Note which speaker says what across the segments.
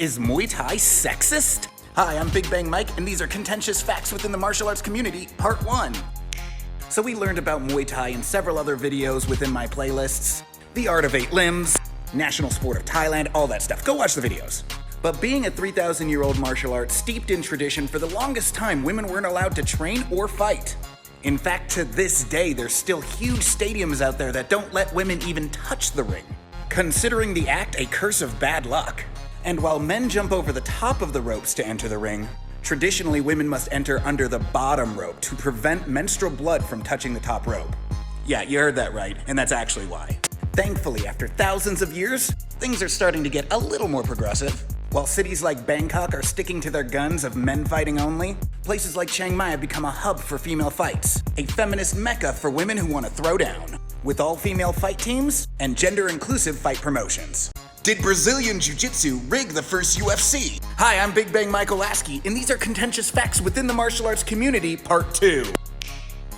Speaker 1: Is Muay Thai sexist? Hi, I'm Big Bang Mike, and these are contentious facts within the martial arts community, part 1. So we learned about Muay Thai in several other videos within my playlists. The Art of 8 Limbs, National Sport of Thailand, all that stuff. Go watch the videos. But being a 3,000-year-old martial art steeped in tradition, for the longest time, women weren't allowed to train or fight. In fact, to this day, there's still huge stadiums out there that don't let women even touch the ring, considering the act a curse of bad luck. And while men jump over the top of the ropes to enter the ring, traditionally women must enter under the bottom rope to prevent menstrual blood from touching the top rope. Yeah, you heard that right, and that's actually why. Thankfully, after thousands of years, things are starting to get a little more progressive. While cities like Bangkok are sticking to their guns of men fighting only, places like Chiang Mai have become a hub for female fights, a feminist mecca for women who want to throw down, with all-female fight teams and gender-inclusive fight promotions. Did Brazilian Jiu-Jitsu rig the first UFC? Hi, I'm Big Bang Michael Lasky, and these are contentious facts within the martial arts community, part 2.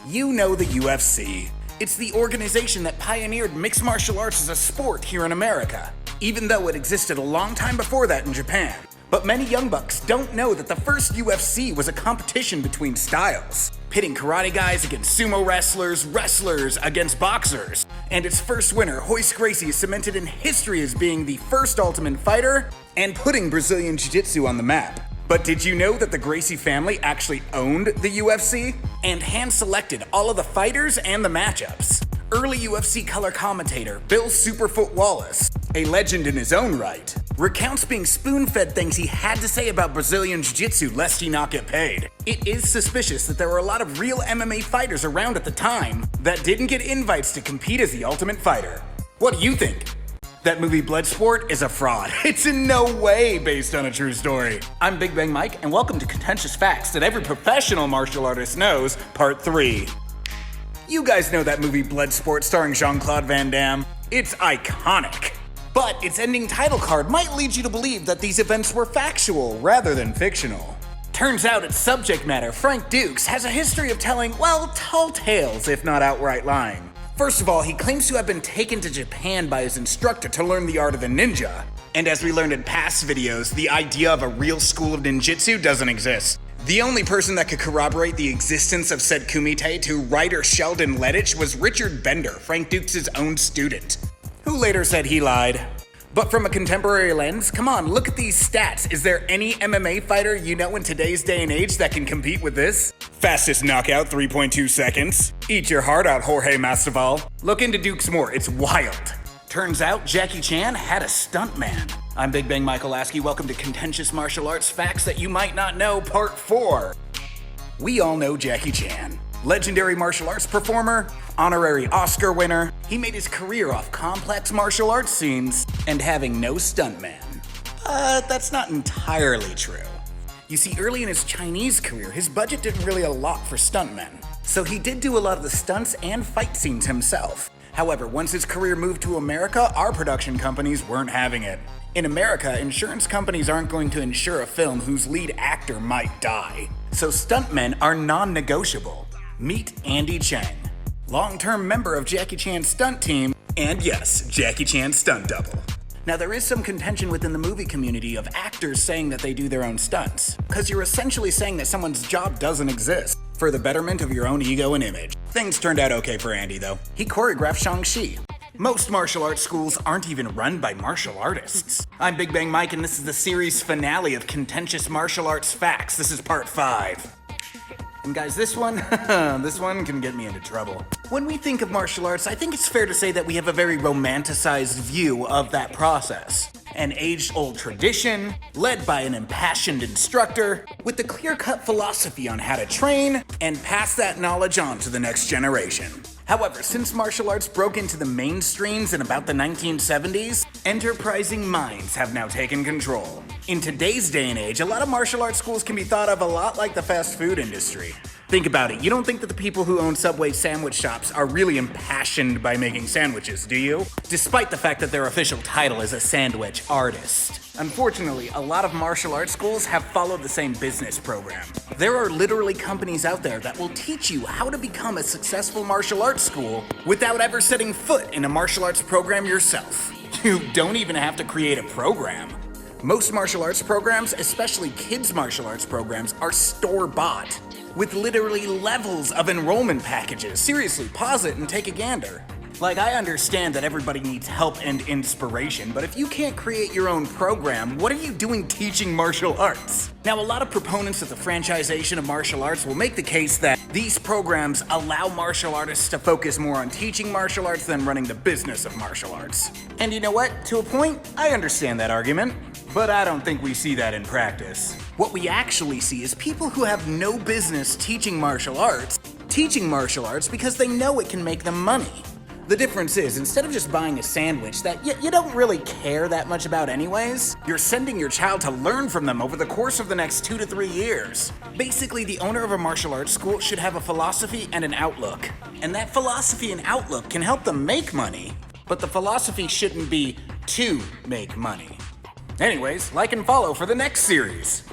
Speaker 1: You know the UFC. It's the organization that pioneered mixed martial arts as a sport here in America, even though it existed a long time before that in Japan. But many young bucks don't know that the first UFC was a competition between styles, pitting karate guys against sumo wrestlers, wrestlers against boxers. And its first winner, Royce Gracie, is cemented in history as being the first Ultimate Fighter and putting Brazilian Jiu-Jitsu on the map. But did you know that the Gracie family actually owned the UFC and hand-selected all of the fighters and the matchups? Early UFC color commentator Bill Superfoot Wallace, a legend in his own right, recounts being spoon-fed things he had to say about Brazilian Jiu-Jitsu lest he not get paid. It is suspicious that there were a lot of real MMA fighters around at the time that didn't get invites to compete as the Ultimate Fighter. What do you think? That movie Bloodsport is a fraud. It's in no way based on a true story. I'm Big Bang Mike, and welcome to Contentious Facts that every professional martial artist knows, part 3. You guys know that movie Bloodsport starring Jean-Claude Van Damme? It's iconic. But its ending title card might lead you to believe that these events were factual rather than fictional. Turns out its subject matter, Frank Dukes, has a history of telling, well, tall tales, if not outright lying. First of all, he claims to have been taken to Japan by his instructor to learn the art of the ninja. And as we learned in past videos, the idea of a real school of ninjutsu doesn't exist. The only person that could corroborate the existence of said kumite to writer Sheldon Lettich was Richard Bender, Frank Dukes' own student, who later said he lied. But from a contemporary lens, come on, look at these stats. Is there any MMA fighter you know in today's day and age that can compete with this? Fastest knockout, 3.2 seconds. Eat your heart out, Jorge Masvidal. Look into Dukes more, it's wild. Turns out Jackie Chan had a stuntman. I'm Big Bang Michael Lasky. Welcome to Contentious Martial Arts Facts That You Might Not Know, Part 4. We all know Jackie Chan. Legendary martial arts performer, honorary Oscar winner, he made his career off complex martial arts scenes and having no stuntman. But that's not entirely true. You see, early in his Chinese career, his budget didn't really allot for stuntmen, so he did do a lot of the stunts and fight scenes himself. However, once his career moved to America, our production companies weren't having it. In America, insurance companies aren't going to insure a film whose lead actor might die, so stuntmen are non-negotiable. Meet Andy Chang, long-term member of Jackie Chan's stunt team, and yes, Jackie Chan's stunt double. Now there is some contention within the movie community of actors saying that they do their own stunts, because you're essentially saying that someone's job doesn't exist, for the betterment of your own ego and image. Things turned out okay for Andy though. He choreographed Shang-Chi. Most martial arts schools aren't even run by martial artists. I'm Big Bang Mike, and this is the series finale of Contentious Martial Arts Facts. This is part 5. And guys, this one can get me into trouble. When we think of martial arts, I think it's fair to say that we have a very romanticized view of that process. An age-old tradition, led by an impassioned instructor, with a clear-cut philosophy on how to train and pass that knowledge on to the next generation. However, since martial arts broke into the mainstreams in about the 1970s, enterprising minds have now taken control. In today's day and age, a lot of martial arts schools can be thought of a lot like the fast food industry. Think about it, you don't think that the people who own Subway sandwich shops are really impassioned by making sandwiches, do you? Despite the fact that their official title is a sandwich artist. Unfortunately, a lot of martial arts schools have followed the same business program. There are literally companies out there that will teach you how to become a successful martial arts school without ever setting foot in a martial arts program yourself. You don't even have to create a program. Most martial arts programs, especially kids' martial arts programs, are store-bought, with literally levels of enrollment packages. Seriously, pause it and take a gander. Like, I understand that everybody needs help and inspiration, but if you can't create your own program, what are you doing teaching martial arts? Now, a lot of proponents of the franchisation of martial arts will make the case that these programs allow martial artists to focus more on teaching martial arts than running the business of martial arts. And you know what? To a point, I understand that argument, but I don't think we see that in practice. What we actually see is people who have no business teaching martial arts because they know it can make them money. The difference is, instead of just buying a sandwich that you don't really care that much about anyways, you're sending your child to learn from them over the course of the next 2 to 3 years. Basically, the owner of a martial arts school should have a philosophy and an outlook. And that philosophy and outlook can help them make money, but the philosophy shouldn't be to make money. Anyways, like and follow for the next series.